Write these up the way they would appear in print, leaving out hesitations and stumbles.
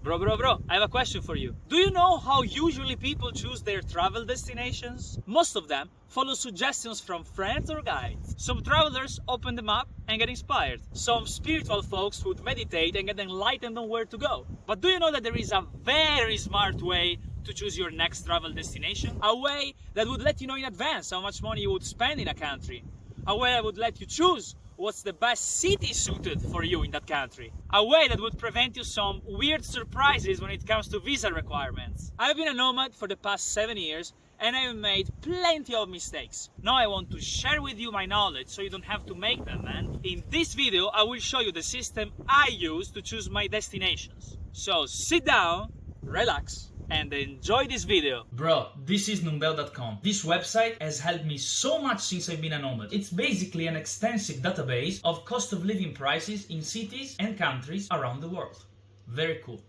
Bro, I have a question for you. Do you know how usually people choose their travel destinations? Most of them follow suggestions from friends or guides. Some travelers open them up and get inspired. Some spiritual folks would meditate and get enlightened on where to go. But do you know that there is a very smart way to choose your next travel destination? A way that would let you know in advance how much money you would spend in a country. A way that would let you choose what's the best city suited for you in that country. A way that would prevent you some weird surprises when it comes to visa requirements. I've been a nomad for the past 7 years and I've made plenty of mistakes. Now I want to share with you my knowledge so you don't have to make them, man. In this video, I will show you the system I use to choose my destinations. So sit down, relax, and enjoy this video. Bro, this is Numbeo.com. This website has helped me so much since I've been a nomad. It's basically an extensive database of cost of living prices in cities and countries around the world. Very cool.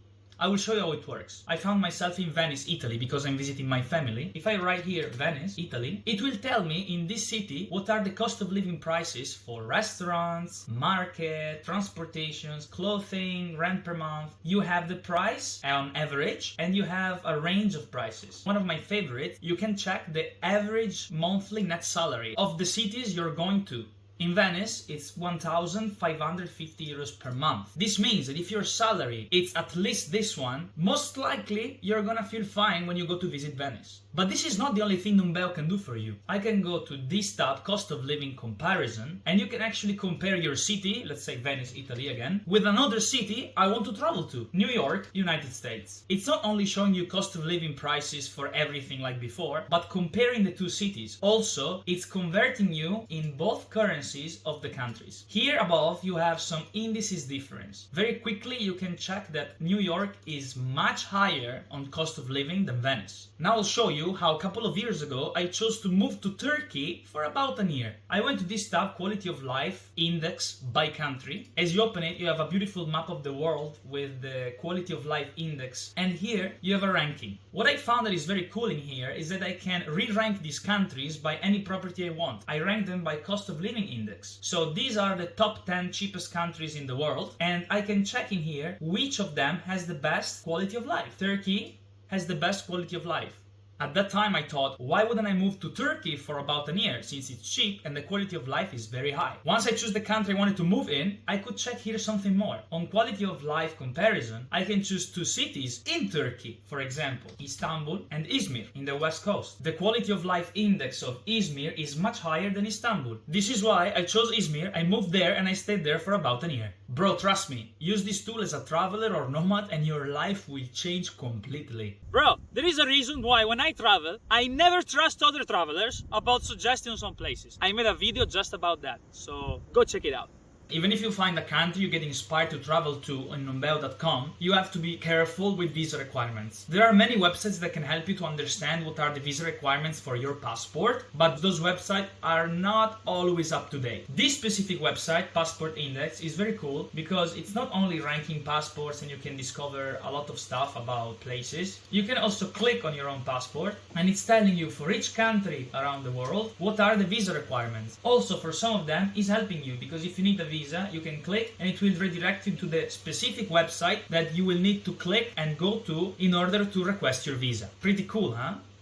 I will show you how it works. I found myself in Venice, Italy because I'm visiting my family. If I write here Venice, Italy, it will tell me in this city what are the cost of living prices for restaurants, market, transportations, clothing, rent per month. You have the price on average and you have a range of prices. One of my favorites, you can check the average monthly net salary of the cities you're going to. In Venice, it's 1,550 euros per month. This means that if your salary is at least this one, most likely you're gonna feel fine when you go to visit Venice. But this is not the only thing Numbeo can do for you. I can go to this tab, cost of living comparison, and you can actually compare your city, let's say Venice, Italy again, with another city I want to travel to, New York, United States. It's not only showing you cost of living prices for everything like before, but comparing the two cities. Also, it's converting you in both currencies of the countries. Here above you have some indices difference. Very quickly you can check that New York is much higher on cost of living than Venice. Now I'll show you how a couple of years ago I chose to move to Turkey for about a year. I went to this tab, quality of life index by country. As you open it, you have a beautiful map of the world with the quality of life index, and here you have a ranking. What I found that is very cool in here is that I can re-rank these countries by any property I want. I rank them by cost of living index. So these are the top 10 cheapest countries in the world, and I can check in here which of them has the best quality of life. Turkey has the best quality of life. At that time I thought, why wouldn't I move to Turkey for about a year since it's cheap and the quality of life is very high. Once I choose the country I wanted to move in, I could check here something more. On quality of life comparison, I can choose two cities in Turkey, for example, Istanbul and Izmir in the west coast. The quality of life index of Izmir is much higher than Istanbul. This is why I chose Izmir, I moved there and I stayed there for about a year. Bro, trust me, use this tool as a traveler or nomad and your life will change completely. Bro, there is a reason why when I travel, I never trust other travelers about suggestions on places. I made a video just about that, so go check it out. Even if you find a country you get inspired to travel to on Numbeo.com, you have to be careful with visa requirements. There are many websites that can help you to understand what are the visa requirements for your passport, but those websites are not always up to date. This specific website, Passport Index, is very cool because it's not only ranking passports and you can discover a lot of stuff about places. You can also click on your own passport and it's telling you for each country around the world what are the visa requirements. Also, for some of them, it's helping you because if you need a visa, you can click and it will redirect you to the specific website that you will need to click and go to in order to request your visa. Pretty cool, huh?